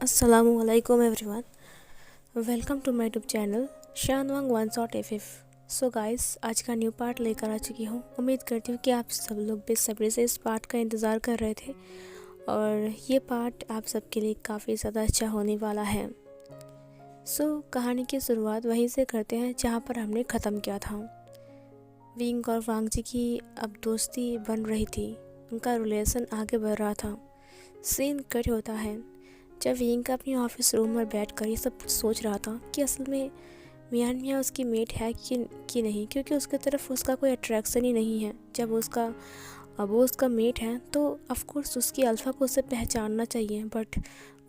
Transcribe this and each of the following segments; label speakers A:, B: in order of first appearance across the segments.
A: Assalamualaikum everyone. Welcome to my YouTube channel शानवांग one shot F. So guys, आज का new part लेकर आ चुकी हूँ। उम्मीद करती हूँ कि आप सब लोग बेसब्री से इस पार्ट का इंतज़ार कर रहे थे और ये पार्ट आप सबके लिए काफ़ी ज़्यादा अच्छा होने वाला है। कहानी की शुरुआत वहीं से करते हैं जहाँ पर हमने ख़त्म किया था। विंग और वांग जी की अब दोस्ती बन रही थी, उनका रिलेशन आगे बढ़ रहा था। सीन कट होता है जब विंग अपनी ऑफिस रूम में बैठकर ये सब सोच रहा था कि असल में मियाँ उसकी मेट है कि नहीं, क्योंकि उसकी तरफ उसका कोई अट्रैक्शन ही नहीं है। जब वो उसका मेट है तो ऑफ कोर्स उसकी अल्फ़ा को उसे पहचानना चाहिए, बट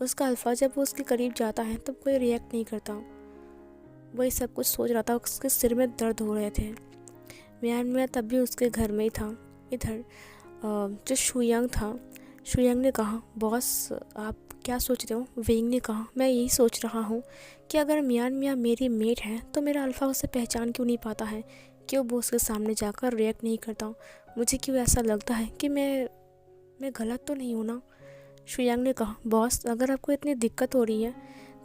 A: उसका अल्फ़ा जब वो उसके करीब जाता है तब कोई रिएक्ट नहीं करता। वही सब कुछ सोच रहा था, उसके सिर में दर्द हो रहे थे। मियाँ तब भी उसके घर में ही था। इधर जो शुयांग था, शुयांग ने कहा, बॉस आप क्या सोच रहे हो? वेंग ने कहा, मैं यही सोच रहा हूँ कि अगर मियाँ मेरी मेट है तो मेरा अल्फ़ा उसे पहचान क्यों नहीं पाता है, क्यों वो उसके सामने जाकर रिएक्ट नहीं करता। मुझे क्यों ऐसा लगता है कि मैं गलत तो नहीं हूँ ना। शुयांग ने कहा, बॉस अगर आपको इतनी दिक्कत हो रही है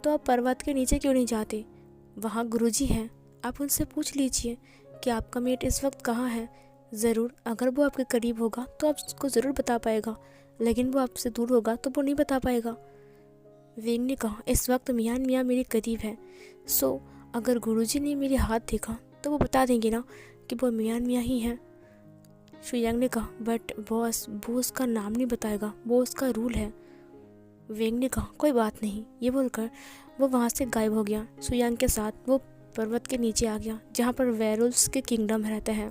A: तो आप पर्वत के नीचे क्यों नहीं जाते? वहाँ गुरुजी हैं, आप उनसे पूछ लीजिए कि आपका मेट इस वक्त कहाँ है। ज़रूर अगर वो आपके करीब होगा तो आप उसको ज़रूर बता पाएगा, लेकिन वो आपसे दूर होगा तो वो नहीं बता पाएगा। वेंग ने कहा, इस वक्त मियाँ मेरे करीब है, सो अगर गुरुजी ने मेरे हाथ देखा तो वो बता देंगे ना कि वो मियाँ ही हैं। शुयांग ने कहा, बट बॉस वो उसका नाम नहीं बताएगा, वो उसका रूल है। वेंग ने कहा, कोई बात नहीं। ये बोलकर वो वहाँ से गायब हो गया। शुयांग के साथ वो पर्वत के नीचे आ गया जहाँ पर वेयरवुल्व्स के किंगडम रहते हैं।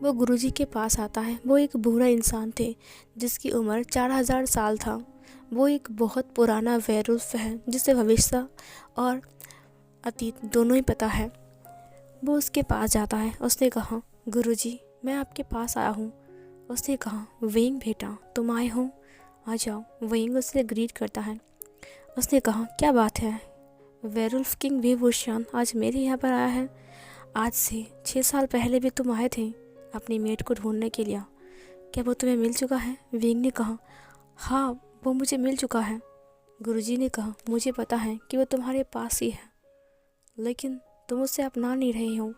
A: वो गुरुजी के पास आता है। वो एक बूढ़ा इंसान थे जिसकी उम्र 4000 साल था। वो एक बहुत पुराना वेयरवुल्फ है जिसे भविष्य और अतीत दोनों ही पता है। वो उसके पास जाता है। उसने कहा, गुरुजी मैं आपके पास आया हूँ। उसने कहा, वेंग बेटा तुम आए हो, आ जाओ। वेंग उससे ग्रीट करता है। उसने कहा, क्या बात है, वेयरवुल्फ किंग वेवुशियान आज मेरे यहाँ पर आया है? आज से 6 साल पहले भी तुम आए थे अपनी मेट को ढूंढने के लिए। क्या वो तुम्हें मिल चुका है? वेंग ने कहा, हाँ वो मुझे मिल चुका है। गुरुजी ने कहा, मुझे पता है कि वो तुम्हारे पास ही है, लेकिन तुम उसे अपना नहीं रहे हो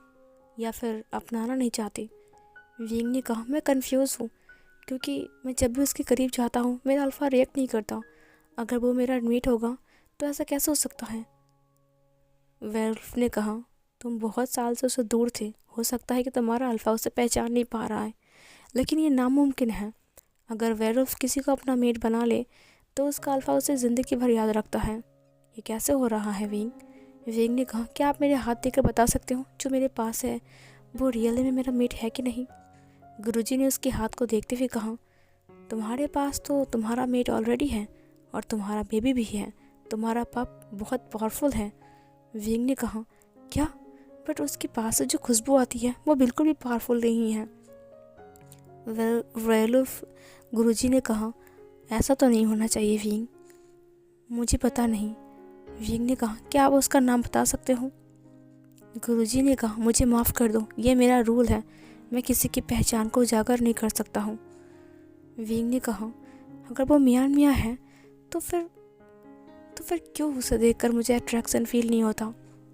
A: या फिर अपनाना नहीं चाहते। वेंग ने कहा, मैं कंफ्यूज हूँ, क्योंकि मैं जब भी उसके करीब जाता हूँ मेरा अल्फ़ा रिएक्ट नहीं करता। अगर वो मेरा मेट होगा तो ऐसा कैसे हो सकता है? वेल्फ ने कहा, तुम बहुत साल से उससे दूर थे, हो सकता है कि तुम्हारा अल्फ़ा उसे पहचान नहीं पा रहा है, लेकिन ये नामुमकिन है। अगर वेयरवुल्फ किसी को अपना मेट बना ले तो उसका अल्फ़ा उसे ज़िंदगी भर याद रखता है। ये कैसे हो रहा है वेंग? वेंग ने कहा, क्या आप मेरे हाथ देकर बता सकते हो जो मेरे पास है वो रियल में मेरा मेट है कि नहीं? गुरुजी ने उसके हाथ को देखते हुए कहा, तुम्हारे पास तो तुम्हारा मेट ऑलरेडी है और तुम्हारा बेबी भी है। तुम्हारा पप बहुत पावरफुल है। वेंग ने कहा, क्या? बट उसके पास से जो खुशबू आती है वो बिल्कुल भी पावरफुल नहीं है। वेयरवुल्फ गुरुजी ने कहा, ऐसा तो नहीं होना चाहिए विंग, मुझे पता नहीं। विंग ने कहा, क्या आप उसका नाम बता सकते हो? गुरुजी ने कहा, मुझे माफ़ कर दो, ये मेरा रूल है, मैं किसी की पहचान को उजागर नहीं कर सकता हूँ। विंग ने कहा, अगर वो मियाँ है तो फिर क्यों उसे देखकर मुझे अट्रैक्शन फील नहीं होता?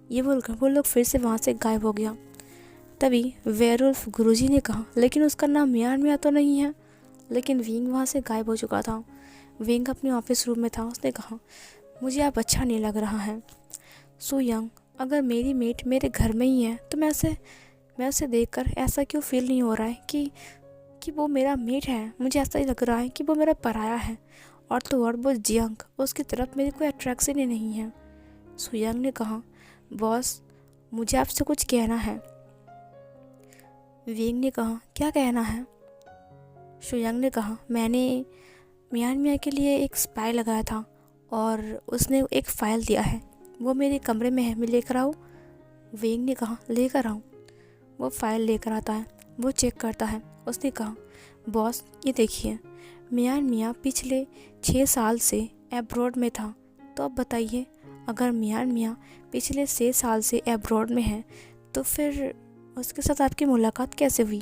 A: ये बोलकर वो लोग फिर से वहाँ से गायब हो गया। तभी वेयरवुल्फ गुरुजी ने कहा, लेकिन उसका नाम मियाँ तो नहीं है। लेकिन विंग वहाँ से गायब हो चुका था। विंग अपने ऑफिस रूम में था। उसने कहा, मुझे अब अच्छा नहीं लग रहा है। शुयांग, अगर मेरी मेट मेरे घर में ही है तो मैं उसे देखकर ऐसा क्यों फील नहीं हो रहा है कि वो मेरा मेट है। मुझे ऐसा ही लग रहा है कि वो मेरा पराया है, और तो और वो जियांग, उसकी तरफ मेरी कोई अट्रैक्शन ही नहीं है। शुयांग ने कहा, बॉस मुझे आपसे कुछ कहना है। विंग ने कहा, क्या कहना है? शुयांग ने कहा, मैंने मियाँ के लिए एक स्पाई लगाया था और उसने एक फ़ाइल दिया है, वो मेरे कमरे में है, मैं लेकर आऊँ? विंग ने कहा, लेकर आऊँ। वो फ़ाइल लेकर आता है। वो चेक करता है। उसने कहा, बॉस ये देखिए, मियाँ पिछले 6 साल से एब्रॉड में था, तो अब बताइए, अगर मियाँ पिछले 6 साल से एब्रॉड में है तो फिर उसके साथ आपकी मुलाकात कैसे हुई?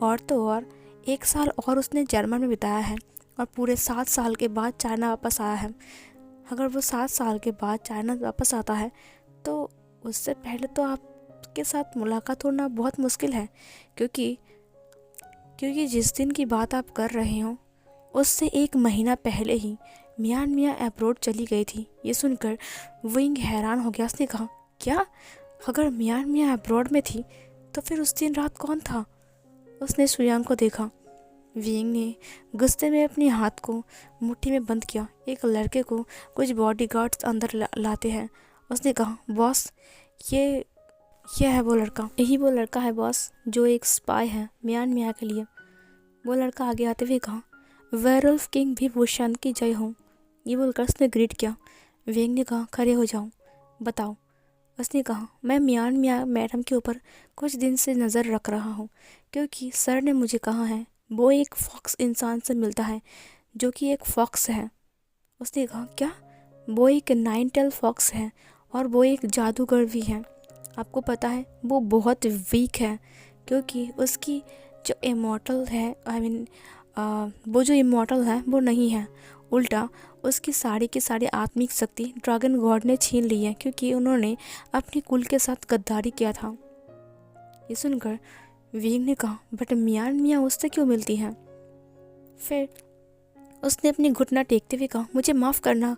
A: और तो और 1 साल और उसने जर्मन में बिताया है और पूरे 7 साल के बाद चाइना वापस आया है। अगर वो 7 साल के बाद चाइना वापस आता है तो उससे पहले तो आपके साथ मुलाकात होना बहुत मुश्किल है, क्योंकि जिस दिन की बात आप कर रहे हो उससे 1 महीना पहले ही मियान मियाँ अब्रॉड चली गई थी। ये सुनकर विंग हैरान हो गया। उसने कहा, क्या? अगर मियान मियाँ अब्रॉड में थी तो फिर उस दिन रात कौन था? उसने सुयांग को देखा। विंग ने गुस्से में अपने हाथ को मुट्ठी में बंद किया। एक लड़के को कुछ बॉडीगार्ड्स अंदर लाते हैं। उसने कहा, बॉस, ये है वो लड़का। यही वो लड़का है बॉस, जो एक स्पाई है मियान मियाँ के लिए। वो लड़का आगे आते हुए कहा, वेयरवुल्फ किंग भी वुशान की जय हो। ये बोलकर उसने ग्रीट किया। विंग ने कहा, खड़े हो जाओ, बताओ। उसने कहा, मैं मियान मियाँ मैडम के ऊपर कुछ दिन से नज़र रख रहा हूँ, क्योंकि सर ने मुझे कहा है वो एक फॉक्स इंसान से मिलता है जो कि एक फॉक्स है। उसने कहा, क्या? वो एक 9 टेल फॉक्स है और वो एक जादूगर भी है। आपको पता है वो बहुत वीक है, क्योंकि उसकी जो इमॉर्टल है, वो जो इमॉर्टल है वो नहीं है। उल्टा उसकी सारी की सारी आत्मिक शक्ति ड्रैगन गॉड ने छीन ली है, क्योंकि उन्होंने अपनी कुल के साथ गद्दारी किया था। ये सुनकर विंग ने कहा, बट मियान मियाँ उससे क्यों मिलती हैं? फिर उसने अपनी घुटना टेकते हुए कहा, मुझे माफ़ करना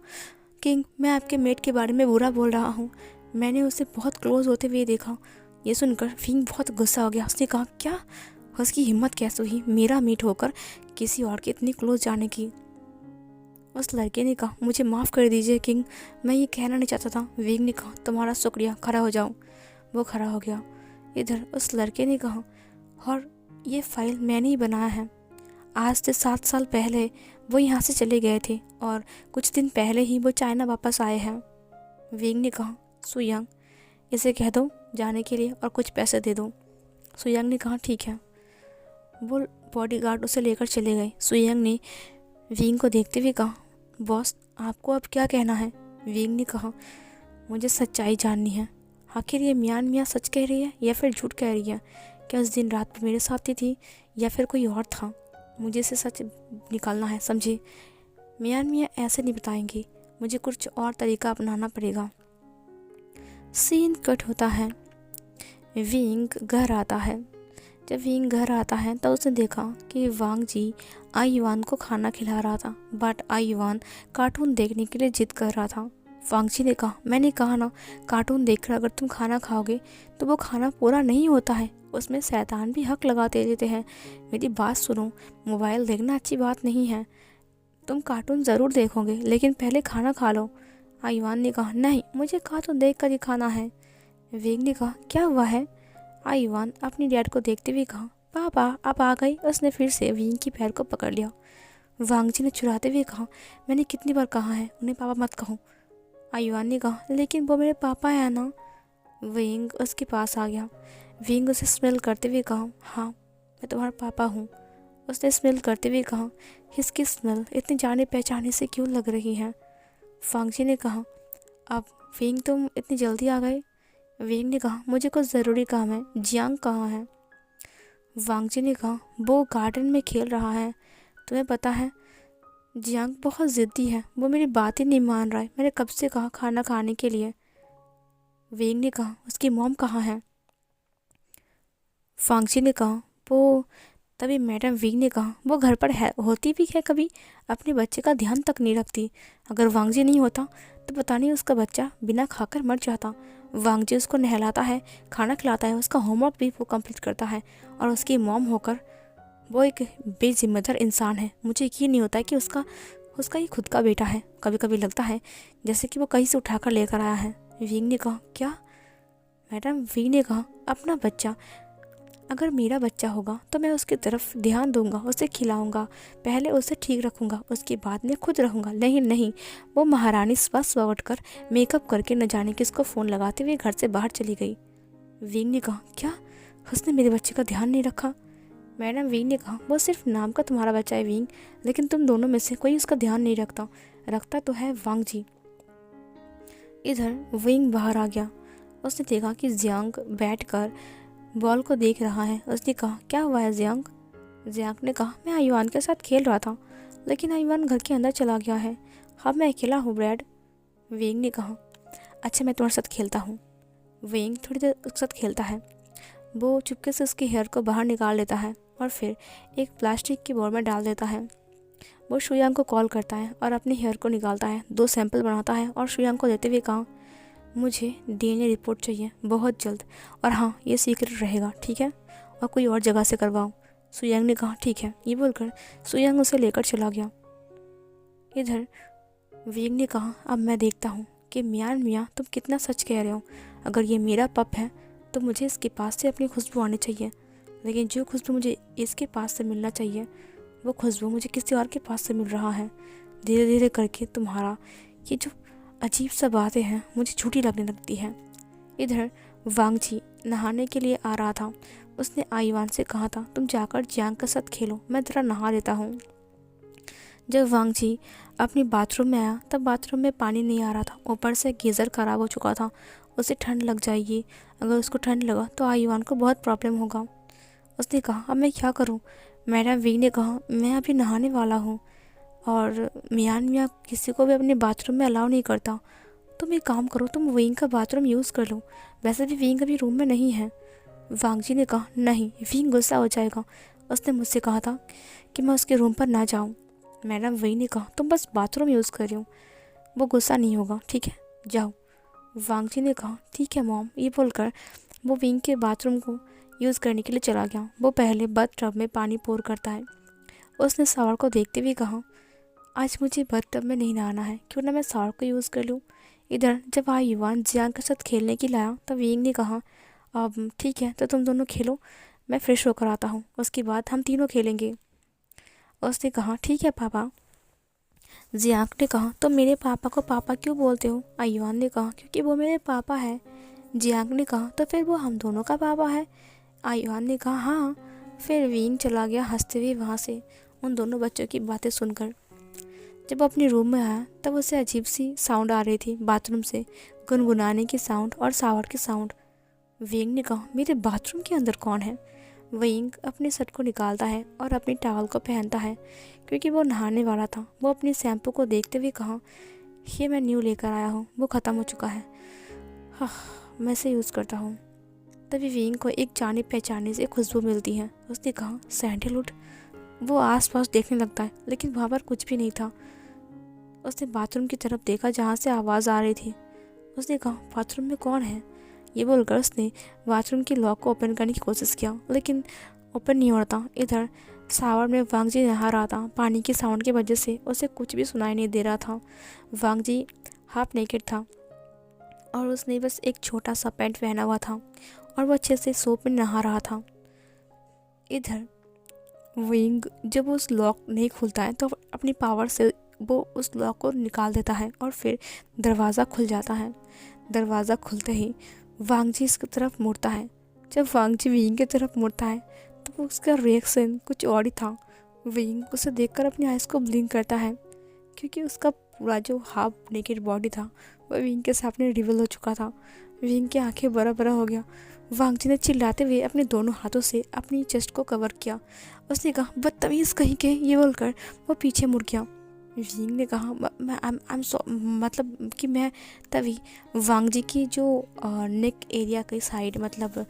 A: किंग, मैं आपके मेट के बारे में बुरा बोल रहा हूँ। मैंने उसे बहुत क्लोज होते हुए देखा। ये सुनकर विंग बहुत गुस्सा हो गया। उसने कहा, क्या? उसकी हिम्मत कैसे हुई मेरा मेट होकर किसी और के इतनी क्लोज जाने की? उस लड़के ने कहा, मुझे माफ़ कर दीजिए किंग, मैं ये कहना नहीं चाहता था। विंग ने कहा, तुम्हारा शुक्रिया, खड़ा हो जाओ। वो खड़ा हो गया। इधर उस लड़के ने कहा, और ये फाइल मैंने ही बनाया है। आज से 7 साल पहले वो यहाँ से चले गए थे और कुछ दिन पहले ही वो चाइना वापस आए हैं। विंग ने कहा, सुयांग, इसे कह दो जाने के लिए और कुछ पैसे दे दो। सुयांग ने कहा, ठीक है। वो बॉडीगार्ड उसे लेकर चले गए। सुयांग ने विंग को देखते हुए कहा, बॉस, आपको अब क्या कहना है? विंग ने कहा, मुझे सच्चाई जाननी है। आखिर ये मियान मियाँ सच कह रही है या फिर झूठ कह रही है? क्या उस दिन रात मेरे साथ ही थी या फिर कोई और था? मुझे इसे सच निकालना है, समझे? मियान मियाँ ऐसे नहीं बताएंगी, मुझे कुछ और तरीका अपनाना पड़ेगा। सीन कट होता है। विंग घर आता है। जब विंग घर आता है तो उसने देखा कि वांग जी आईवान को खाना खिला रहा था, बट आईवान कार्टून देखने के लिए जिद कर रहा था। वांग जी ने कहा, मैंने कहा ना, कार्टून देखकर अगर तुम खाना खाओगे तो वो खाना पूरा नहीं होता है, उसमें शैतान भी हक लगाते देते हैं। मेरी बात सुनो, मोबाइल देखना अच्छी बात नहीं है। तुम कार्टून ज़रूर देखोगे लेकिन पहले खाना खा लो। आईवान ने कहा, नहीं, मुझे कार्टून देख कर ही खाना है। विंग ने कहा, क्या हुआ है? आईवान अपनी डैड को देखते हुए कहा, पापा आप आ गई। उसने फिर से विंग की पैर को पकड़ लिया। वांग जी ने चुराते हुए कहा, मैंने कितनी बार कहा है उन्हें पापा मत कहो। आईवान ने कहा, लेकिन वो मेरे पापा हैं ना। विंग उसके पास आ गया। विंग उसे स्मेल करते हुए कहा, हाँ, मैं तुम्हारा पापा हूँ। उसने स्मेल करते हुए कहा, इसकी स्मेल इतनी जाने पहचाने से क्यों लग रही है? वांग जी ने कहा, अब विंग तुम इतनी जल्दी आ गए? विंग ने कहा, मुझे कुछ ज़रूरी काम है। जियांग कहाँ है? वांग जी ने कहा, वो गार्डन में खेल रहा है। तुम्हें पता है जियांग बहुत ज़िद्दी है, वो मेरी बात ही नहीं मान रहा है। मैंने कब से कहा खाना खाने के लिए। विंग ने कहा, उसकी मॉम कहाँ है? वांग जी ने कहा, वो तभी मैडम विंग ने कहा, वो घर पर है, होती भी है, कभी अपने बच्चे का ध्यान तक नहीं रखती। अगर वांग जी नहीं होता तो पता नहीं उसका बच्चा बिना खाकर मर जाता। वांग जी उसको नहलाता है, खाना खिलाता है, उसका होमवर्क भी वो कंप्लीट करता है, और उसकी मॉम होकर वो एक बेजिम्मेदार इंसान है। मुझे यकीन नहीं होता है कि उसका ही खुद का बेटा है। कभी कभी लगता है जैसे कि वो कहीं से उठाकर लेकर आया है। विंग ने कहा, क्या? मैडम विंग ने कहा, अपना बच्चा, अगर मेरा बच्चा होगा तो मैं उसकी तरफ ध्यान दूंगा, उसे खिलाऊंगा, पहले उसे ठीक रखूंगा, उसके बाद में खुद रहूंगा। नहीं, वो महारानी स्वस्थ उठकर मेकअप करके न जाने किसको फ़ोन लगाते हुए घर से बाहर चली गई। विंग ने कहा, क्या? उसने मेरे बच्चे का ध्यान नहीं रखा? मैडम विंग ने कहा, वो सिर्फ नाम का तुम्हारा बच्चा है विंग, लेकिन तुम दोनों में से कोई उसका ध्यान नहीं रखता तो है वांग जी। इधर विंग बाहर आ गया। उसने देखा कि जियांग बैठकर बॉल को देख रहा है। उसने कहा, क्या हुआ है जियांग? जियांग ने कहा, मैं आयुआन के साथ खेल रहा था। लेकिन आईवान घर के अंदर चला गया है। अब मैं अकेला हूँ ब्रैड, वेंग ने कहा। अच्छा मैं तुम्हारे साथ खेलता हूँ। वेंग थोड़ी देर उसके साथ खेलता है। वो चुपके से उसके हेयर को बाहर निकाल लेता है और फिर एक प्लास्टिक की बोर में डाल देता है। वो शुयांग को कॉल करता है और अपने हेयर को निकालता है, 2 सैंपल बनाता है और शुयांग को देते हुए कहा, मुझे डीएनए रिपोर्ट चाहिए बहुत जल्द, और हाँ ये सीक्रेट रहेगा, ठीक है, और कोई और जगह से करवाओ। शुयांग ने कहा ठीक है। ये बोलकर शुयांग उसे लेकर चला गया। इधर वेंग ने कहा, अब मैं देखता हूँ कि मियाँ तुम कितना सच कह रहे हो। अगर ये मेरा पप है तो मुझे इसके पास से अपनी खुशबू आनी चाहिए, लेकिन जो खुशबू मुझे इसके पास से मिलना चाहिए वो खुशबू मुझे किसी और के पास से मिल रहा है। धीरे धीरे करके तुम्हारा ये जो अजीब सा बातें हैं मुझे झूठी लगने लगती है। इधर वांगजी नहाने के लिए आ रहा था। उसने आईवान से कहा था, तुम जाकर जियांग के साथ खेलो, मैं ज़रा नहा लेता हूँ। जब वांगजी अपनी बाथरूम में आया तब बाथरूम में पानी नहीं आ रहा था, ऊपर से गीज़र ख़राब हो चुका था। उसे ठंड लग जाएगी, अगर उसको ठंड लगा तो आईवान को बहुत प्रॉब्लम होगा। उसने कहा, अब मैं क्या करूं? मैडम वी ने कहा, मैं अभी नहाने वाला हूं और मियाँ किसी को भी अपने बाथरूम में अलाउ नहीं करता। तुम एक काम करो, तुम विंग का बाथरूम यूज़ कर लो, वैसे भी विंग अभी रूम में नहीं है। वांगजी ने कहा, नहीं, विंग गुस्सा हो जाएगा। उसने मुझसे कहा था कि मैं उसके रूम पर ना जाऊँ। मैडम वही ने कहा, तुम बस बाथरूम यूज़ कर रही हो, वो गुस्सा नहीं होगा, ठीक है, जाओ। वांगजी ने कहा, ठीक है मॉम। ये बोलकर वो विंग के बाथरूम को यूज़ करने के लिए चला गया। वो पहले बाथ टब में पानी पोर करता है। उसने शावर को देखते हुए कहा, आज मुझे बाथ टब में नहीं नहाना है, क्यों ना मैं शावर को यूज़ कर लूँ। इधर जब आईवान जियांग के साथ खेलने के लिए आया तब विंग ने कहा, अब ठीक है तो तुम दोनों खेलो, मैं फ्रेश होकर आता हूँ, उसके बाद हम तीनों खेलेंगे। उसने कहा, ठीक है पापा। जियांग ने कहा, तो मेरे पापा को पापा क्यों बोलते हो? आईवान ने कहा, क्योंकि वो मेरे पापा है। जियांग ने कहा, तो फिर वो हम दोनों का पापा है? आईवान ने कहा, हाँ। फिर विंग चला गया हंसते हुए वहाँ से, उन दोनों बच्चों की बातें सुनकर। जब वो अपने रूम में आया तब उसे अजीब सी साउंड आ रही थी बाथरूम से, गुनगुनाने की साउंड और शावर की साउंड। विंग ने कहा, मेरे बाथरूम के अंदर कौन है? विंग अपने शर्ट को निकालता है और अपनी टॉवल को पहनता है, क्योंकि वो नहाने वाला था। वो अपनी शैम्पू को देखते हुए कहा, ये मैं न्यू लेकर आया हूँ, वो ख़त्म हो चुका है, हाँ मैं इसे यूज़ करता हूँ। तभी विंग को एक जाने पहचाने से खुशबू मिलती है। उसने कहा, सैंडलवुड। वो आसपास देखने लगता है लेकिन वहाँ पर कुछ भी नहीं था। उसने बाथरूम की तरफ देखा जहाँ से आवाज़ आ रही थी। उसने कहा, बाथरूम में कौन है? ये बोलकर उसने बाथरूम की लॉक को ओपन करने की कोशिश किया, लेकिन ओपन नहीं हो रहा था। इधर शावर में वांगजी नहा रहा था। पानी की साउंड की वजह से उसे कुछ भी सुनाई नहीं दे रहा था। वांगजी हाफ नेकेड था और उसने बस एक छोटा सा पैंट पहना हुआ था और वो अच्छे से सोप में नहा रहा था। इधर विंग जब उस लॉक नहीं खुलता है तो अपनी पावर से वो उस लॉक को निकाल देता है और फिर दरवाज़ा खुल जाता है। दरवाज़ा खुलते ही वांगजी इसकी तरफ मुड़ता है। जब वांगजी विंग की तरफ मुड़ता है तो उसका रिएक्शन कुछ और ही था। विंग उसे देखकर अपनी आइज़ को ब्लिंक करता है, क्योंकि उसका पूरा जो हाफ नेकेड बॉडी था वह विंग के सामने रिवील हो चुका था। विंग की आंखें बड़ा बड़ा हो गया। वांगजी ने चिल्लाते हुए अपने दोनों हाथों से अपनी चेस्ट को कवर किया। उसने कहा, बदतमीज़ कहीं के। ये बोलकर वो पीछे मुड़ गया। विंग ने कहा, मतलब कि मैं तभी वांगजी की जो नेक एरिया के साइड, मतलब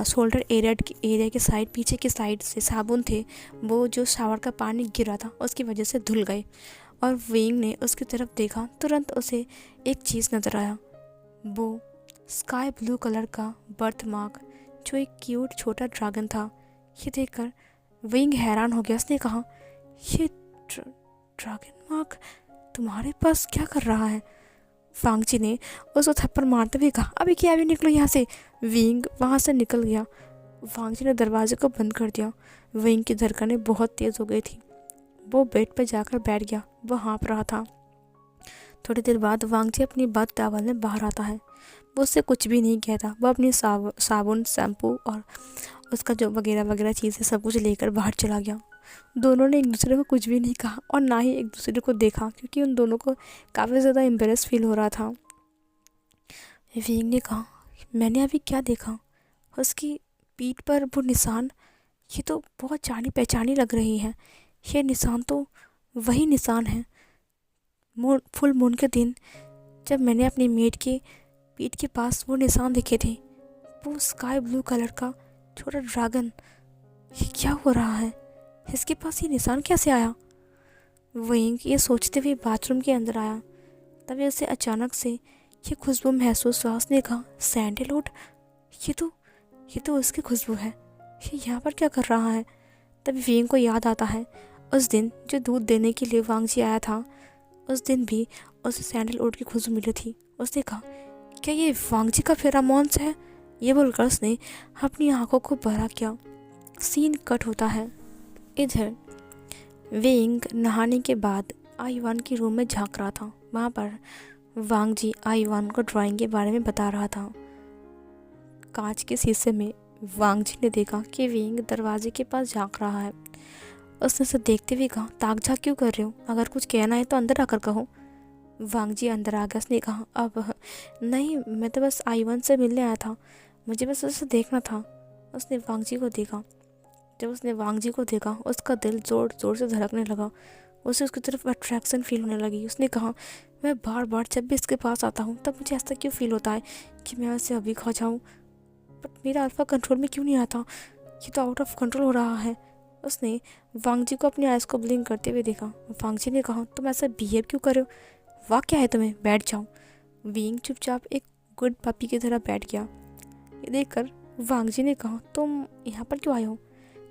A: शोल्डर एरिया के साइड, पीछे की साइड से साबुन थे, वो जो शावर का पानी गिरा था उसकी वजह से धुल गए। और विंग ने उसकी तरफ देखा, तुरंत उसे एक चीज़ नज़र आया, वो स्काई ब्लू कलर का बर्थ मार्क, जो एक क्यूट छोटा ड्रैगन था। ये देखकर विंग हैरान हो गया। उसने कहा, ये ड्रैगन मार्क तुम्हारे पास क्या कर रहा है? वांगजी ने उसको थप्पड़ मारते हुए कहा, अभी क्या, अभी निकलो यहाँ से। विंग वहाँ से निकल गया। वांगजी ने दरवाजे को बंद कर दिया। विंग की धड़कनें बहुत तेज़ हो गई थी। वो बेड पर जाकर बैठ गया। वो हाँफ रहा था। थोड़ी देर बाद वांगजी अपनी बाथ टॉवल में बाहर आता है। वो उससे कुछ भी नहीं कहता। वो अपनी साबुन, शैम्पू और उसका जो वगैरह वगैरह चीज़ें सब कुछ लेकर बाहर चला गया। दोनों ने एक दूसरे को कुछ भी नहीं कहा और ना ही एक दूसरे को देखा, क्योंकि उन दोनों को काफ़ी ज़्यादा एम्बेरस फील हो रहा था। विंग ने कहा, मैंने अभी क्या देखा? उसकी पीठ पर वो निशान, ये तो बहुत जानी पहचानी लग रही है। ये निशान तो वही निशान है फुल मून के दिन जब मैंने अपनी मेट के पीठ के पास वो निशान देखे थे, वो स्काई ब्लू कलर का छोटा ड्रैगन। ये क्या हो रहा है? इसके पास ये निशान कैसे आया? वहीं ये सोचते हुए बाथरूम के अंदर आया, तभी उसे अचानक से ये खुशबू महसूस हुआ। उसने कहा, सैंडलवुड, ये तो उसकी खुशबू है। ये यहाँ पर क्या कर रहा है? तभी वेंग को याद आता है उस दिन जो दूध देने के लिए वांग जी आया था, उस दिन भी उसे सैंडलवुड की खुशबू मिली थी। उसने कहा, क्या ये वांग जी का फेरामोन्स है? ये बोलकर उसने अपनी आंखों को बड़ा किया। सीन कट होता है। इधर वेंग नहाने के बाद आईवान के रूम में झांक रहा था। वहाँ पर वांग जी आईवान को ड्राइंग के बारे में बता रहा था। कांच के शीशे में वांग जी ने देखा कि वेंग दरवाजे के पास झांक रहा है। उसने उसे देखते हुए कहा, ताक झांक क्यों कर रहे हो? अगर कुछ कहना है तो अंदर आकर कहो। वांग जी अंदर आ गया। उसने कहा, अब नहीं, मैं तो बस आईवान से मिलने आया था, मुझे बस उसे देखना था। उसने वांग जी को देखा। जब उसने वांग जी को देखा, उसका दिल ज़ोर ज़ोर से धड़कने लगा। उसे उसकी तरफ अट्रैक्शन फील होने लगी। उसने कहा, मैं बार बार जब भी इसके पास आता हूँ तब मुझे ऐसा क्यों फील होता है कि मैं उसे अभी खा जाऊँ, बट मेरा अल्फा कंट्रोल में क्यों नहीं आता? ये तो आउट ऑफ कंट्रोल हो रहा है। उसने वांग जी को अपनी आइज़ को ब्लिंक करते हुए देखा। वांग जी ने कहा, तुम ऐसा बिहेव क्यों कर रहे हो? वाह, क्या है तुम्हें? बैठ जाओ। विंग चुपचाप एक गुड पपी की तरह बैठ गया। ये देखकर वांग जी ने कहा, तुम यहाँ पर क्यों आए हो?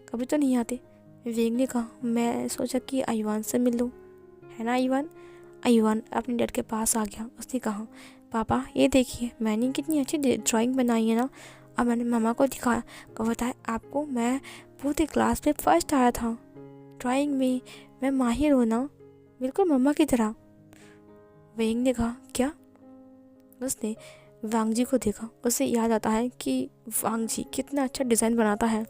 A: कभी तो नहीं आते। वेंग ने कहा, मैं सोचा कि आईवान से मिल लूँ, है ना आईवान? आईवान अपने डैड के पास आ गया। उसने कहा, पापा ये देखिए, मैंने कितनी अच्छी ड्राइंग बनाई है ना। अब मैंने मामा को दिखाया, को बताया आपको, मैं पूरी क्लास में फर्स्ट आया था ड्राइंग में। मैं माहिर हूँ ना, बिल्कुल मम्मा की तरह। वेंग ने कहा, क्या? उसने वांग जी को देखा। उसे याद आता है कि वांग जी कितना अच्छा डिज़ाइन बनाता है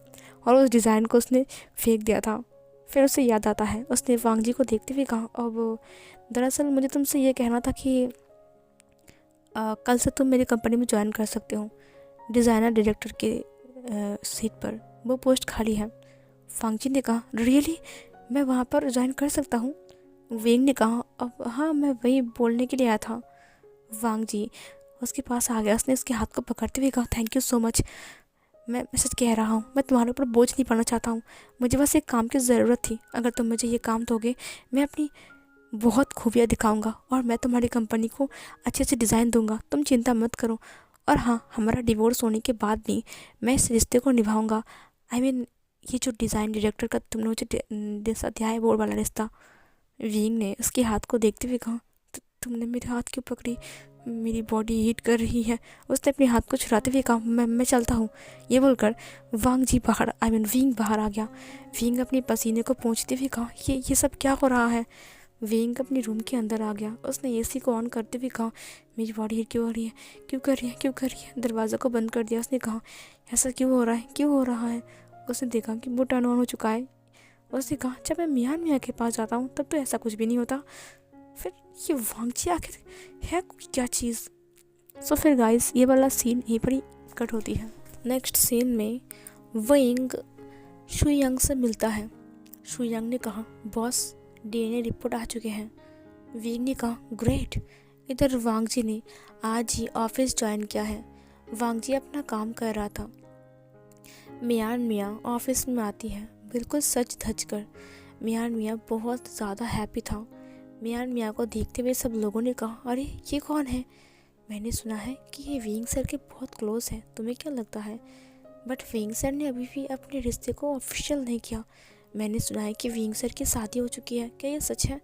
A: और उस डिज़ाइन को उसने फेंक दिया था। फिर उसे याद आता है, उसने वांग जी को देखते हुए कहा, अब दरअसल मुझे तुमसे ये कहना था कि कल से तुम मेरी कंपनी में ज्वाइन कर सकते हो, डिज़ाइनर डायरेक्टर के सीट पर वो पोस्ट खाली है। वांग जी ने कहा, रियली, मैं वहाँ पर ज्वाइन कर सकता हूँ? वेंग ने कहा, अब हाँ, मैं वही बोलने के लिए आया था। वांग जी उसके पास आ गया। उसने उसके हाथ को पकड़ते हुए कहा, थैंक यू सो मच। मैं सच कह रहा हूँ, मैं तुम्हारे ऊपर बोझ नहीं पड़ना चाहता हूँ। मुझे बस एक काम की ज़रूरत थी। अगर तुम मुझे ये काम दोगे, मैं अपनी बहुत खूबियाँ दिखाऊंगा और मैं तुम्हारी कंपनी को अच्छे से डिज़ाइन दूंगा। तुम चिंता मत करो। और हाँ, हमारा डिवोर्स होने के बाद भी मैं इस रिश्ते को निभाऊंगा। आई मीन, ये जो डिज़ाइन डायरेक्टर का तुमने मुझे रिश्ता दिया है, वो वाला रिश्ता। विंग ने उसके हाथ को देखते हुए कहा, तुमने मेरे हाथ क्यों पकड़ी? मेरी बॉडी हीट कर रही है। उसने अपने हाथ को छुड़ाते हुए कहा, मैं चलता हूँ। ये बोलकर वांग जी बाहर, आई मीन विंग बाहर आ गया। विंग अपने पसीने को पोंछते हुए कहा, ये सब क्या हो रहा है? विंग अपने रूम के अंदर आ गया। उसने एसी को ऑन करते हुए कहा, मेरी बॉडी हीट क्यों हो रही है? क्यों कर रही है? क्यों कर रही है? दरवाज़ा को बंद कर दिया। उसने कहा, ऐसा क्यों हो रहा है? क्यों हो रहा है? उसने देखा कि वो टर्न ऑन हो चुका है। उसने कहा, जब मैं मियाँ के पास जाता हूँ तब तो ऐसा कुछ भी नहीं होता, फिर ये वांगची आखिर है क्या चीज़? सो फिर गाइस, ये वाला सीन यहीं पर ही कट होती है। नेक्स्ट सीन में विंग शुयांग से मिलता है। शुयांग ने कहा, बॉस, डीएनए रिपोर्ट आ चुके हैं। विंग ने कहा, ग्रेट। इधर वांग जी ने आज ही ऑफिस ज्वाइन किया है। वांग जी अपना काम कर रहा था। मियान मियाँ ऑफिस में आती है, बिल्कुल सच धज कर। मियान मियाँ बहुत ज़्यादा हैप्पी था। मियान मियाँ को देखते हुए सब लोगों ने कहा, अरे ये कौन है? मैंने सुना है कि ये विंग सर के बहुत क्लोज है, तुम्हें क्या लगता है? बट विंग सर ने अभी भी अपने रिश्ते को ऑफिशियल नहीं किया। मैंने सुना है कि विंग सर की शादी हो चुकी है, क्या ये सच है?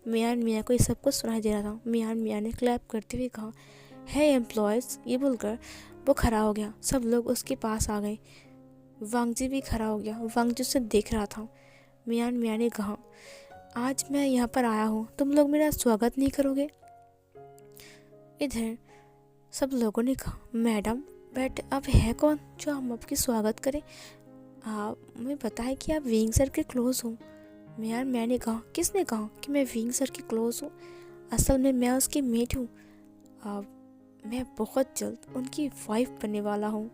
A: मियान मियाँ को ये सब कुछ सुनाई दे रहा था। मियान मियाँ ने क्लैप करते हुए कहा, है एम्प्लॉयज़। ये बोलकर वो खड़ा हो गया। सब लोग उसके पास आ गए। वांग जी भी खड़ा हो गया। वांग जी उसे देख रहा था। मियान मियाँ ने कहा, आज मैं यहाँ पर आया हूँ, तुम लोग मेरा स्वागत नहीं करोगे? इधर सब लोगों ने कहा, मैडम, बट अब है कौन जो हम आपकी स्वागत करें? हमें पता है कि आप विंग सर के क्लोज हो। मैंने कहा, किसने कहा कि मैं विंग सर की क्लोज हूँ? असल में मैं उसकी मेट हूँ। मैं बहुत जल्द उनकी वाइफ बनने वाला हूँ।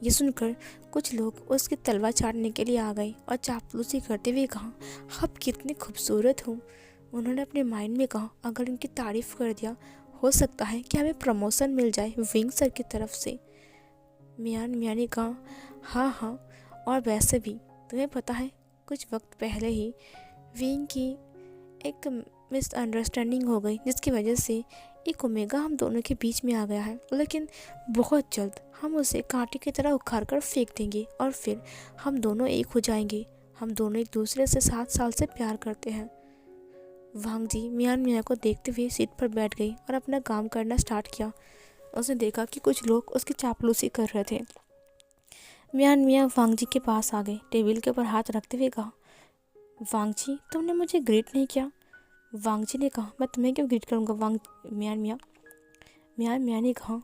A: ये सुनकर कुछ लोग उसकी तलवार चाटने के लिए आ गए और चापलूसी करते हुए कहा, आप कितनी खूबसूरत हो। उन्होंने अपने माइंड में कहा, अगर इनकी तारीफ़ कर दिया हो सकता है कि हमें प्रमोशन मिल जाए विंग सर की तरफ से। मियाँ ने कहा, हाँ हाँ, और वैसे भी तुम्हें पता है कुछ वक्त पहले ही विंग की एक मिसअंडरस्टैंडिंग हो गई, जिसकी वजह से एक ओमेगा हम दोनों के बीच में आ गया है, लेकिन बहुत जल्द हम उसे कांटे की तरह उखाड़ कर फेंक देंगे और फिर हम दोनों एक हो जाएंगे। हम दोनों एक दूसरे से 7 साल से प्यार करते हैं। वांग जी मियाँ को देखते हुए सीट पर बैठ गई और अपना काम करना स्टार्ट किया। उसने देखा कि कुछ लोग उसकी चापलूसी कर रहे थे। मियाँ वांग जी के पास आ गए, टेबल के ऊपर हाथ रखते हुए कहा, वांग जी तुमने मुझे ग्रीट नहीं किया। वांग जी ने कहा, मैं तुम्हें क्यों ग्रीट करूँगा वांग मियाँ ने कहा,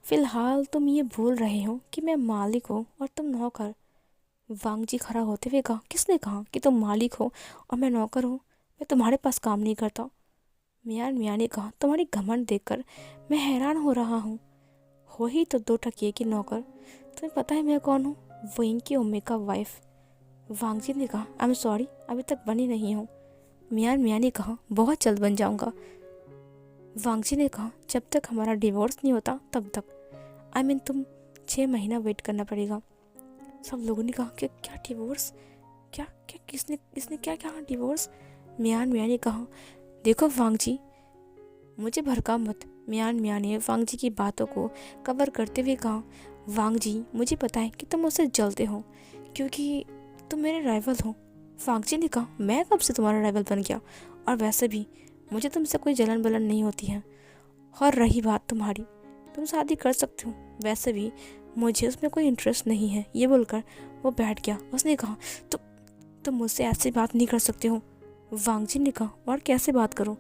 A: फ़िलहाल तुम ये बोल रहे हो कि मैं मालिक हूँ और तुम नौकर। वांग जी खड़ा होते हुए कहा, किसने कहा कि तुम मालिक हो और मैं नौकर हूँ? मैं तुम्हारे पास काम नहीं करता। मियाँ ने कहा, तुम्हारी घमंड देखकर मैं हैरान हो रहा हूँ। हो ही तो 2 टकिए की नौकर। तुम्हें पता है मैं कौन हूँ? विंग की ओमेगा वाइफ। वांग जी ने कहा, आई एम सॉरी, अभी तक बनी नहीं हूँ। मियाँ ने कहा, बहुत जल्द बन जाऊँगा। वांग जी ने कहा, जब तक हमारा डिवोर्स नहीं होता तब तक, तुम 6 महीना वेट करना पड़ेगा। सब लोगों ने कहा कि क्या डिवोर्स? क्या क्या इसने क्या कहा डिवोर्स? मियाँ ने कहा, देखो वांग जी, मुझे भड़का मत। मियाँ ने वांग जी की बातों को कवर करते हुए कहा, वांग जी मुझे पता है कि तुम मुझसे जलते हो क्योंकि तुम मेरे राइवल हो। वांग जी ने कहा, मैं कब से तुम्हारा राइवल बन गया? और वैसे भी मुझे तुमसे कोई जलन बलन नहीं होती है। और रही बात तुम्हारी, तुम शादी कर सकते हो, वैसे भी मुझे उसमें कोई इंटरेस्ट नहीं है। ये बोलकर वो बैठ गया। उसने कहा, तो तुम मुझसे ऐसी बात नहीं कर सकते हो। वांग जी ने कहा, और कैसे बात करूं?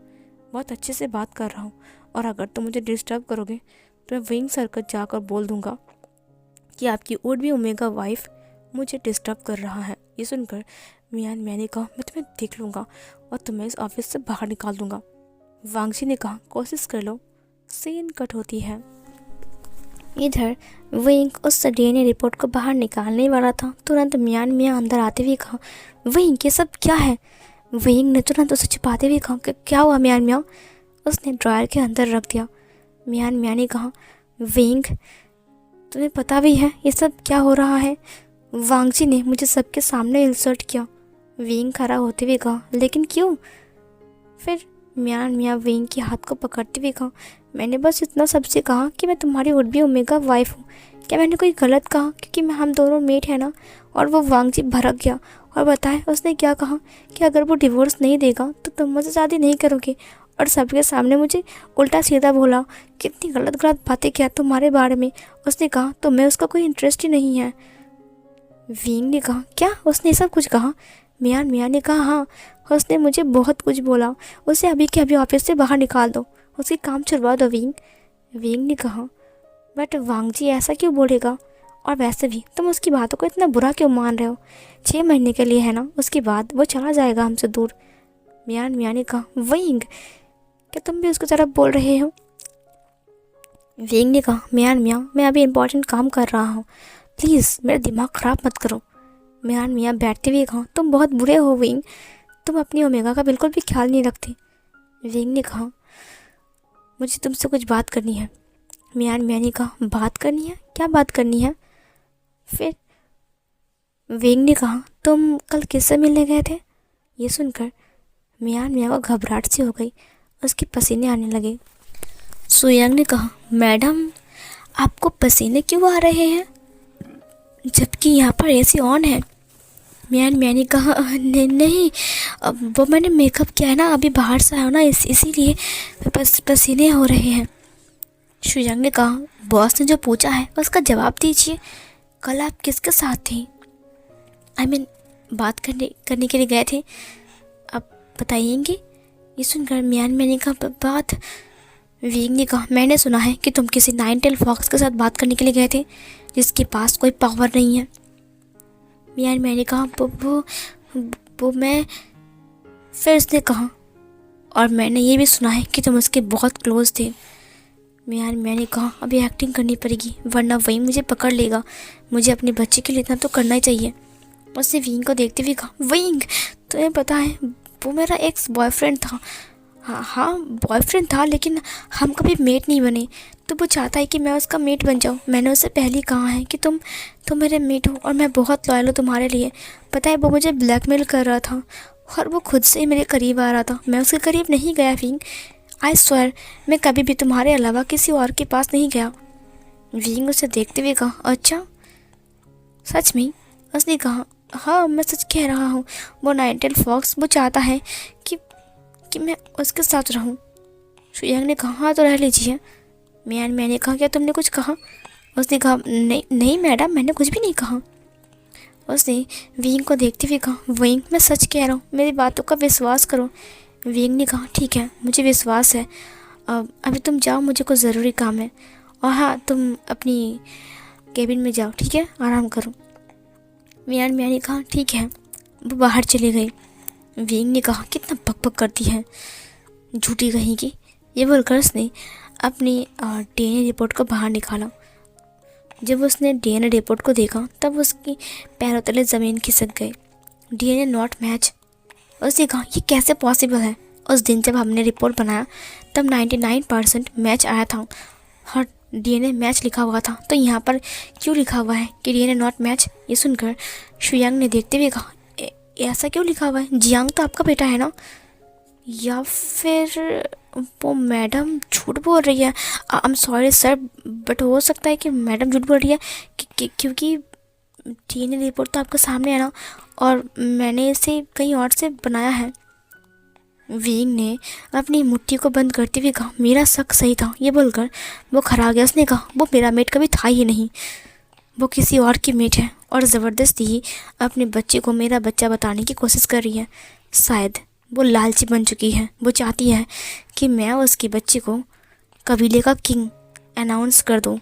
A: बहुत अच्छे से बात कर रहा हूँ, और अगर तुम मुझे डिस्टर्ब करोगे तो मैं विंग सर्कल जाकर बोल दूंगा कि आपकी वुड बी ओमेगा वाइफ मुझे डिस्टर्ब कर रहा है। ये सुनकर मियाँ ने कहा, मैं तुम्हें देख लूँगा और तुम्हें इस ऑफिस से बाहर निकाल दूंगा। वांग जी ने कहा, कोशिश कर लो। सीन कट होती है। इधर विंग उस डीएनए रिपोर्ट को बाहर निकालने वाला था। तुरंत मियाँ अंदर आते हुए कहा, विंग ये सब क्या है? विंग ने तुरंत उसे छुपाते हुए कहा, क्या हुआ मियाँ? उसने ड्रायर के अंदर रख दिया। मियाँ ने कहा, विंग तुम्हें पता भी है ये सब क्या हो रहा है? वांग जी ने मुझे सबके सामने इंसल्ट किया। विंग खड़ा होते हुए कहा, लेकिन क्यों? फिर मियाँ विंग के हाथ को पकड़ते हुए कहा, मैंने बस इतना सबसे कहा कि मैं तुम्हारी वुड बी ओमेगा वाइफ हूँ। क्या मैंने कोई गलत कहा? क्योंकि हम दोनों मेट है ना। और वो वांग जी भड़क गया और बताया उसने क्या कहा कि अगर वो डिवोर्स नहीं देगा तो तुम मुझसे शादी नहीं करोगे, और सबके सामने मुझे उल्टा सीधा बोला। कितनी गलत गलत बातें किया तुम्हारे बारे में। उसने कहा तुम्हें उसका कोई इंटरेस्ट ही नहीं है। विंग ने कहा, क्या उसने सब कुछ कहा? मियाँ ने कहा, हाँ, उसने मुझे बहुत कुछ बोला। उसे अभी के अभी ऑफिस से बाहर निकाल दो, उसकी काम छुड़वा दो। विंग ने कहा, बट वांग जी ऐसा क्यों बोलेगा? और वैसे भी तुम उसकी बातों को इतना बुरा क्यों मान रहे हो? 6 महीने के लिए है ना, उसके बाद वो चला जाएगा हमसे दूर। मियाँ ने कहा, विंग क्या तुम भी उसकी तरफ बोल रहे हो? विंग ने कहा, मियाँ मैं अभी इम्पोर्टेंट काम कर रहा हूँ, प्लीज़ मेरा दिमाग ख़राब मत करो। मियाँ बैठते हुए कहा, तुम बहुत बुरे हो विंग, तुम अपनी ओमेगा का बिल्कुल भी ख्याल नहीं रखते। विंग ने कहा, मुझे तुमसे कुछ बात करनी है। मियाँ ने कहा, बात करनी है? क्या बात करनी है? फिर विंग ने कहा, तुम कल किससे मिलने गए थे? ये सुनकर मियाँ को घबराहट सी हो गई, उसके पसीने आने लगे। सुयांग ने कहा, मैडम आपको पसीने क्यों आ रहे हैं जबकि यहाँ पर एसी ऑन है? मियाँ ने कहा, नहीं, वो मैंने मेकअप किया है ना, अभी बाहर से आया ना, इसीलिए पसीने हो रहे हैं। सुयांग ने कहा, बॉस ने जो पूछा है उसका जवाब दीजिए, कल आप किसके साथ थी? बात करने के लिए गए थे, आप बताइएंगे? ये सुनकर मियाँ ने कहा, बात? विंग ने कहा, मैंने सुना है कि तुम किसी 9 फॉक्स के साथ बात करने के लिए गए थे जिसके पास कोई पावर नहीं है। मियाँ ने कहा, वो मैं। फिर उसने कहा, और मैंने ये भी सुना है कि तुम उसके बहुत क्लोज थे। मैंने कहा अभी एक्टिंग करनी पड़ेगी वरना वही मुझे पकड़ लेगा, मुझे अपने बच्चे के लिए इतना तो करना ही चाहिए। उसने विंग को देखते हुए कहा, विंग तुम्हें पता है वो मेरा एक्स बॉयफ्रेंड था। हाँ बॉयफ्रेंड था, लेकिन हम कभी मेट नहीं बने, तो वो चाहता है कि मैं उसका मेट बन जाऊँ। मैंने उससे पहले ही कहा है कि तुम मेरे मेट हो और मैं बहुत लॉयल हूँ तुम्हारे लिए। पता है वो मुझे ब्लैकमेल कर रहा था और वो खुद से ही मेरे करीब आ रहा था, मैं उसके करीब नहीं गया विंग। आई स्वेयर मैं कभी भी तुम्हारे अलावा किसी और के पास नहीं गया। विंग उसे देखते हुए कहा, अच्छा सच में? उसने कहा, हाँ मैं सच कह रहा हूँ। वो नाइटेल फॉक्स वो चाहता है कि मैं उसके साथ रहूँ। शुयांग ने कहा, हाँ तो रह लीजिए। मैंने कहा, क्या तुमने कुछ कहा? उसने कहा, नहीं मैडम मैंने कुछ भी नहीं कहा। उसने विंग को देखते हुए कहा, विंग मैं सच कह रहा हूँ, मेरी बातों का विश्वास करो। विंग ने कहा, ठीक है मुझे विश्वास है, अभी तुम जाओ मुझे कुछ ज़रूरी काम है। और हाँ तुम अपनी केबिन में जाओ, ठीक है आराम करो। मैंने कहा ठीक है। वो बाहर चली गई। विंग ने कहा, कितना बकबक करती है झूठी कहीं की। ये बोलकर उसने अपनी डीएनए रिपोर्ट को बाहर निकाला। जब उसने डीएनए रिपोर्ट को देखा तब उसकी पैरों तले ज़मीन खिसक गई। DNA not match. उसने कहा, ये कैसे पॉसिबल है? उस दिन जब हमने रिपोर्ट बनाया तब 99% मैच आया था और डीएनए मैच लिखा हुआ था, तो यहाँ पर क्यों लिखा हुआ है कि डीएनए नॉट मैच? ये सुनकर शुयांग ने देखते हुए कहा, ऐसा क्यों लिखा हुआ है? जियांग तो आपका बेटा है ना? या फिर वो मैडम झूठ बोल रही है? I am sorry sir, but हो सकता है कि मैडम झूठ बोल रही है क्योंकि डीएनए रिपोर्ट तो आपके सामने है ना, और मैंने इसे कहीं और से बनाया है। विंग ने अपनी मुट्ठी को बंद करते हुए कहा, मेरा शक सही था। ये बोलकर वो खड़ा गया। उसने कहा, वो मेरा मेट कभी था ही नहीं, वो किसी और की मेट है और ज़बरदस्ती ही अपने बच्चे को मेरा बच्चा बताने की कोशिश कर रही है। शायद वो लालची बन चुकी है, वो चाहती है कि मैं उसके बच्चे को कबीले का किंग अनाउंस कर दूं,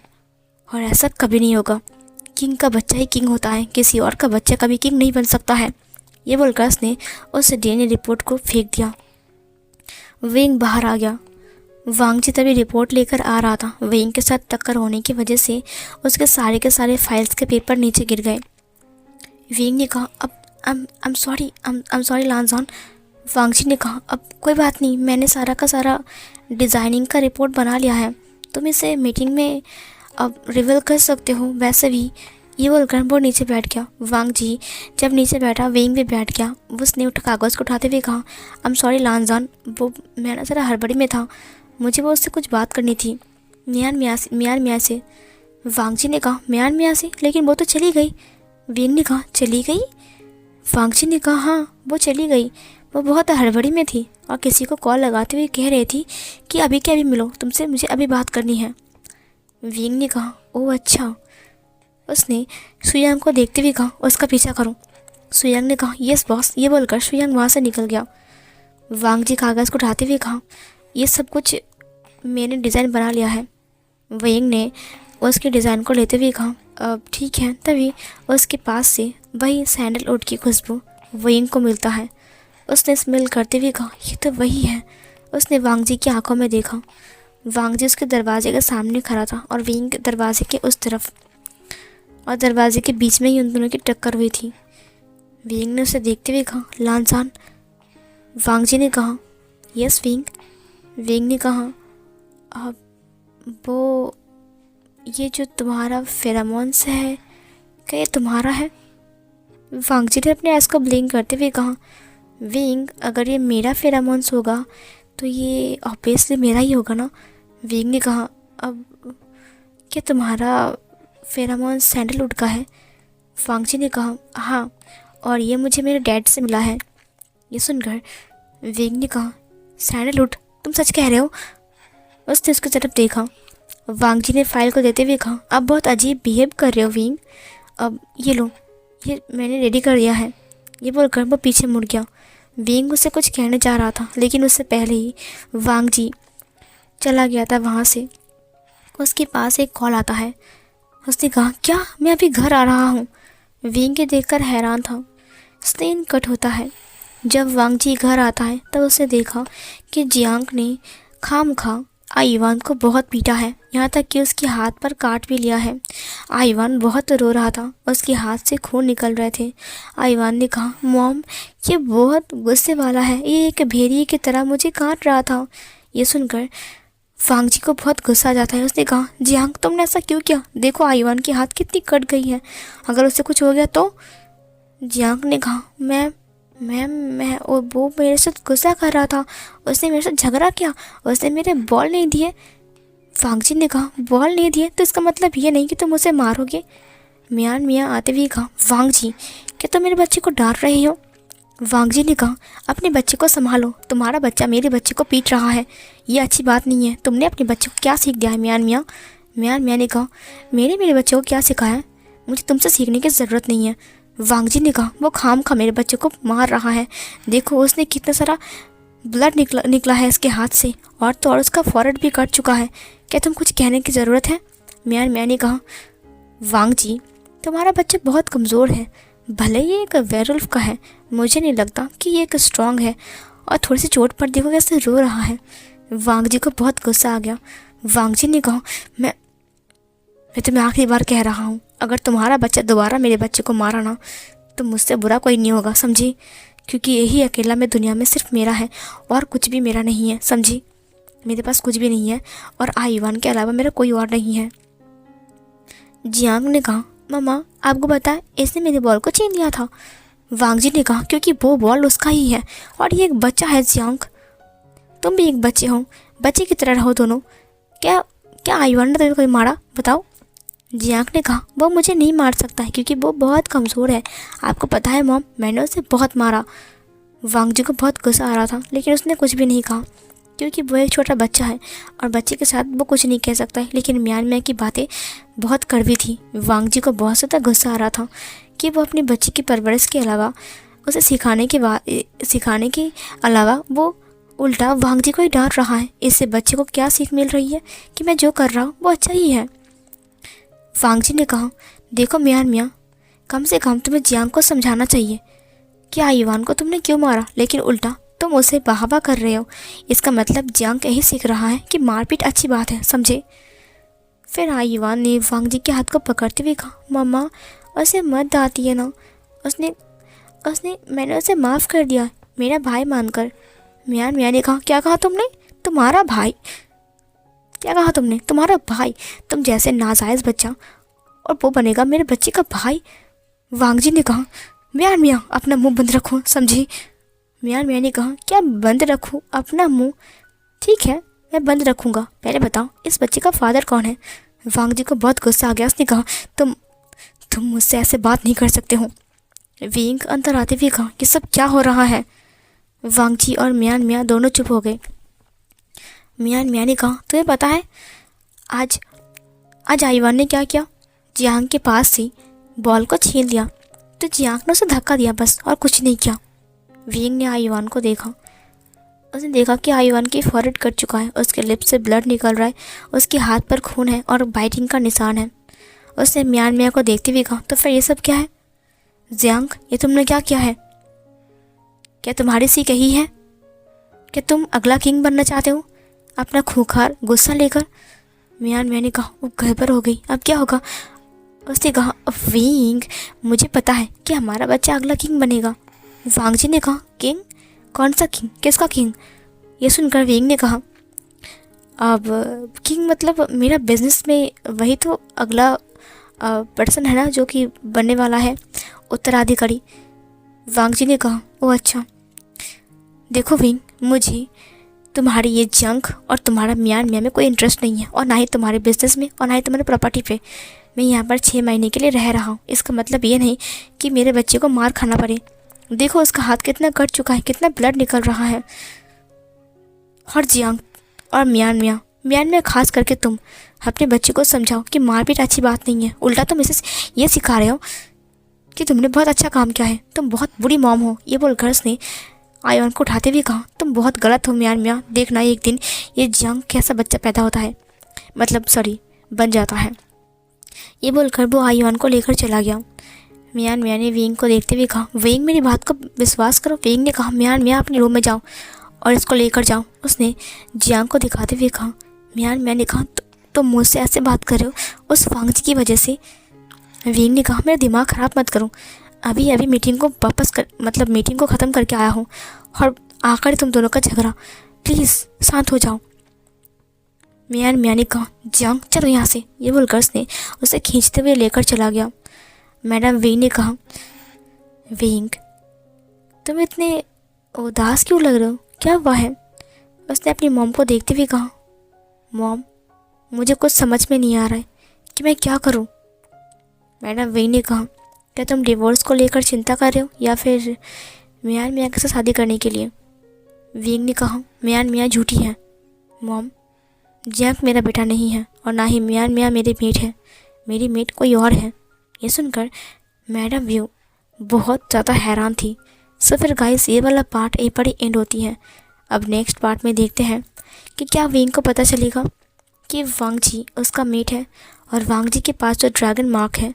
A: और ऐसा कभी नहीं होगा। किंग का बच्चा ही किंग होता है, किसी और का बच्चा कभी किंग नहीं बन सकता है। ये बोलकर उसने उस डीएनए रिपोर्ट को फेंक दिया। विंग बाहर आ गया। वांगजी तभी रिपोर्ट लेकर आ रहा था। विंग के साथ टक्कर होने की वजह से उसके सारे के सारे फाइल्स के पेपर नीचे गिर गए। विंग ने कहा, अब आई एम सॉरी लांजॉन। वांगजी ने कहा, अब कोई बात नहीं, मैंने सारा का सारा डिज़ाइनिंग का रिपोर्ट बना लिया है, तुम इसे मीटिंग में अब रिवील कर सकते हो वैसे भी। ये बोलकर वो नीचे बैठ गया। वांगजी जब नीचे बैठा विंग भी बैठ गया। उसने कागज़ को उठाते हुए कहा, आई एम सॉरी लांजॉन, वो मैं ना ज़रा हड़बड़ी में था, मुझे वो उससे कुछ बात करनी थी। मियान मियाँ से। वांगजी ने कहा, मियान मियाँ से? लेकिन वो तो चली गई। विंग ने कहा, चली गई? वांगजी ने कहा, हाँ वो चली गई, वो बहुत हड़बड़ी में थी और किसी को कॉल लगाते हुए कह रही थी कि अभी के अभी मिलो, तुमसे मुझे अभी बात करनी है। विंग ने कहा, ओह अच्छा। उसने शुयांग को देखते हुए कहा, उसका पीछा करो। शुयांग ने कहा, यस बॉस। ये बोलकर शुयांग वहाँ से निकल गया। वांगजी कागज़ को उठाते हुए कहा, ये सब कुछ मैंने डिज़ाइन बना लिया है। विंग ने उसके डिज़ाइन को लेते हुए कहा, अब ठीक है। तभी उसके पास से वही सैंडलवुड की खुशबू विंग को मिलता है। उसने स्मेल करते हुए कहा, ये तो वही है। उसने वांगजी की आंखों में देखा। वांगजी उसके दरवाजे के सामने खड़ा था और विंग के दरवाजे के उस तरफ, और दरवाजे के बीच में ही उन दोनों की टक्कर हुई थी। विंग ने उसे देखते हुए कहा, लांसान। वांगजी ने कहा, यस विंग। विंग ने कहा, अब वो ये जो तुम्हारा फेरामोन्स है, क्या ये तुम्हारा है? वांगजी ने अपने आइस को ब्लिंक करते हुए कहा, विंग अगर ये मेरा फेरामोन्स होगा तो ये ऑब्वियसली मेरा ही होगा ना। विंग ने कहा, अब क्या तुम्हारा फेरामोन्स सैंडलवुड का है? वांगजी ने कहा, हाँ, और ये मुझे मेरे डैड से मिला है। ये सुनकर विंग ने कहा, सैंडलवुड? तुम सच कह रहे हो? उसने उसकी तरफ देखा। वांगजी ने फाइल को देते हुए कहा, आप बहुत अजीब बिहेव कर रहे हो विंग, अब ये लो, ये मैंने रेडी कर दिया है। ये बोलकर वो पीछे मुड़ गया। विंग उसे कुछ कहने जा रहा था, लेकिन उससे पहले ही वांगजी चला गया था वहाँ से। उसके पास एक कॉल आता है। उसने कहा, क्या? मैं अभी घर आ रहा हूँ। विंग के देखकर हैरान था। सीन कट होता है। जब वांगजी घर आता है तब उसने देखा कि जियांग ने खामखा आईवान को बहुत पीटा है, यहाँ तक कि उसके हाथ पर काट भी लिया है। आईवान बहुत रो रहा था, उसके हाथ से खून निकल रहे थे। आईवान ने कहा, मॉम ये बहुत गुस्से वाला है, ये एक भेड़िए की तरह मुझे काट रहा था। ये सुनकर वांग जी को बहुत गुस्सा आ जाता है। उसने कहा, जियांग तुमने ऐसा क्यों किया? देखो आईवान की हाथ कितनी कट गई है, अगर उससे कुछ हो गया तो। जियांग ने कहा, मैं वो मेरे साथ गुस्सा कर रहा था, उसने मेरे साथ झगड़ा किया, उसने मेरे बॉल नहीं दिए। वांग जी ने कहा, बॉल नहीं दिए तो इसका मतलब ये नहीं कि तुम उसे मारोगे। मियान मियाँ आते हुए कहा, वांग जी क्या तुम मेरे बच्चे को डांट रही हो? वांग जी ने कहा, अपने बच्चे को संभालो, तुम्हारा बच्चा मेरे बच्चे को पीट रहा है, ये अच्छी बात नहीं है। तुमने अपने बच्चे को क्या सीख दिया है मियान मियाँ? मियान मियाँ ने कहा, मेरे बच्चे को क्या सिखाया है, मुझे तुमसे सीखने की ज़रूरत नहीं है। वांग जी ने कहा, वो खामखा मेरे बच्चे को मार रहा है, देखो उसने कितना सारा ब्लड निकला है इसके हाथ से, और तो और उसका फॉरहेड भी कट चुका है, क्या तुम कुछ कहने की ज़रूरत है? मियान मियाँ ने कहा, वांग जी तुम्हारा बच्चा बहुत कमज़ोर है, भले ही एक वेयरवुल्फ का है, मुझे नहीं लगता कि ये एक स्ट्रॉन्ग है, और थोड़ी सी चोट पर देखो कैसे रो रहा है। वांग जी को बहुत गुस्सा आ गया। वांग जी ने कहा, मैं तुम्हें आखिरी बार कह रहा हूँ, अगर तुम्हारा बच्चा दोबारा मेरे बच्चे को मारा ना तो मुझसे बुरा कोई नहीं होगा, समझी? क्योंकि यही अकेला मैं दुनिया में सिर्फ मेरा है, और कुछ भी मेरा नहीं है, समझी? मेरे पास कुछ भी नहीं है, और आईवान के अलावा मेरा कोई और नहीं है। जियांग ने कहा, मम्मा आपको पता है इसने मेरे बॉल को छीन लिया था। वांग जी ने कहा, क्योंकि वो बॉल उसका ही है, और ये एक बच्चा है जियांग, तुम भी एक बच्चे हो, बच्चे की तरह रहो दोनों। क्या क्या आईवान ने तुम्हें कोई मारा, बताओ? जियांग ने कहा, वो मुझे नहीं मार सकता है क्योंकि वो बहुत कमज़ोर है, आपको पता है मॉम, मैंने उसे बहुत मारा। वांग जी को बहुत गुस्सा आ रहा था, लेकिन उसने कुछ भी नहीं कहा क्योंकि वो एक छोटा बच्चा है और बच्चे के साथ वो कुछ नहीं कह सकता है। लेकिन मियान मियाँ की बातें बहुत कड़वी थी। वांग जी को बहुत ज़्यादा गुस्सा आ रहा था कि वो अपने बच्चे की परवरिश के अलावा, उसे सिखाने के अलावा वो उल्टा वांग जी को ही डांट रहा है। इससे बच्चे को क्या सीख मिल रही है कि मैं जो कर रहा हूँ वो अच्छा ही है। वांग जी ने कहा, देखो मियान मियाँ, कम से कम तुम्हें जियांग को समझाना चाहिए कि आईवान को तुमने क्यों मारा, लेकिन उल्टा तुम उसे बहावा कर रहे हो। इसका मतलब जियांग यही सीख रहा है कि मारपीट अच्छी बात है, समझे? फिर आईवान ने वांग जी के हाथ को पकड़ते हुए कहा, मम्मा उसे मत डांटिए ना, मैंने उसे माफ़ कर दिया, मेरा भाई मानकर। मियान मियाँ ने कहा, क्या कहा तुमने? तुम्हारा भाई? क्या कहा तुमने? तुम्हारा भाई? तुम जैसे नाजायज़ बच्चा, और वो बनेगा मेरे बच्चे का भाई? वांग जी ने कहा, मियान मियाँ अपना मुंह बंद रखो, समझी? मियान मियाँ ने कहा, क्या बंद रखूँ अपना मुंह? ठीक है मैं बंद रखूँगा, पहले बताओ इस बच्चे का फादर कौन है? वांग जी को बहुत गुस्सा आ गया। उसने कहा, तुम मुझसे ऐसे बात नहीं कर सकते हो। विंग अंदर आते हुए कहा, ये सब क्या हो रहा है? वांग जी और मियान मियाँ दोनों चुप हो गए। मियान मियाँ ने कहा, तुम्हें पता है आज आईवान ने क्या किया? जियांग के पास से बॉल को छीन लिया, तो जियांग ने उसे धक्का दिया बस, और कुछ नहीं किया। विंग ने आईवान को देखा, उसने देखा कि आईवान की फॉरहेड कट चुका है, उसके लिप्स से ब्लड निकल रहा है, उसके हाथ पर खून है और बाइटिंग का निशान है। उसने मियान मियाँ को देखते हुए कहा, तो फिर ये सब क्या है? जियांग ये तुमने क्या किया है? क्या तुम्हारी सीख यही है? क्या तुम अगला किंग बनना चाहते हो अपना खूंखार गुस्सा लेकर? मियान मियाँ ने कहा, वो गड़बड़ हो गई, अब क्या होगा? उसने कहा, विंग मुझे पता है कि हमारा बच्चा अगला किंग बनेगा। वांग जी ने कहा, किंग? कौन सा किंग? किसका किंग? ये सुनकर विंग ने कहा, अब किंग मतलब मेरा बिजनेस में वही तो अगला पर्सन है ना जो कि बनने वाला है उत्तराधिकारी। वांग जी ने कहा, ओ अच्छा। देखो विंग, मुझे तुम्हारी ये जंग और तुम्हारा मियान मियाँ में कोई इंटरेस्ट नहीं है, और ना ही तुम्हारे बिजनेस में, और ना ही तुम्हारे प्रॉपर्टी पे। मैं यहाँ पर 6 महीने के लिए रह रहा हूँ, इसका मतलब ये नहीं कि मेरे बच्चे को मार खाना पड़े। देखो उसका हाथ कितना कट चुका है, कितना ब्लड निकल रहा है। और जियांग और मियान मियाँ खास करके तुम अपने बच्चे को समझाओ कि मारपीट अच्छी बात नहीं है, उल्टा तुम इसे ये सिखा रहे हो कि तुमने बहुत अच्छा काम किया है, तुम बहुत बुरी मॉम हो। ये बोलकर उसने आईवान को उठाते हुए कहा, तुम बहुत गलत हो मियान मियाँ, देखना एक दिन ये जियांग कैसा बच्चा पैदा होता है, मतलब सॉरी बन जाता है। ये बोलकर वो आईवान को लेकर चला गया। मियान मियाँ ने विंग को देखते हुए कहा, विंग मेरी बात को विश्वास करो। विंग ने कहा, मियान मियाँ अपने रूम में जाओ और इसको लेकर जाओ। उसने जियांग को दिखाते हुए कहा, मियान मैंने कहा तो मुझसे ऐसे बात कर रहे हो उस वांग जी की वजह से। विंग ने कहा मेरा दिमाग ख़राब मत करो, अभी अभी मीटिंग को वापस कर मतलब मीटिंग को ख़त्म करके आया हूँ और आकर तुम दोनों का झगड़ा, प्लीज़ शांत हो जाओ। मियान ने कहा जियांग चलो यहाँ से। ये बोल गर्ल्स ने उसे खींचते हुए लेकर चला गया। मैडम विंग ने कहा विंग तुम इतने उदास क्यों लग रहे हो, क्या हुआ है? उसने अपनी मॉम को देखते हुए कहा मॉम मुझे कुछ समझ में नहीं आ रहा है कि मैं क्या करूं। मैडम विंग ने कहा क्या तुम डिवोर्स को लेकर चिंता कर रहे हो या फिर मियान के साथ शादी करने के लिए? विंग ने कहा मियान झूठी है मॉम, जैक मेरा बेटा नहीं है और ना ही मियान मेरी मेट है, मेरी मेट कोई और है। ये सुनकर मैडम व्यू बहुत ज़्यादा हैरान थी। सो फिर गाइस ये वाला पार्ट यहीं पर ही एंड होती है। अब नेक्स्ट पार्ट में देखते हैं कि क्या विंग को पता चलेगा कि वांग जी उसका मेट है और वांग जी के पास जो ड्रैगन मार्क है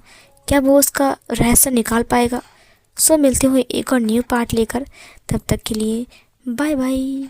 A: क्या वो उसका रहस्य निकाल पाएगा। सो मिलते हुए एक और न्यू पार्ट लेकर, तब तक के लिए बाय बाय।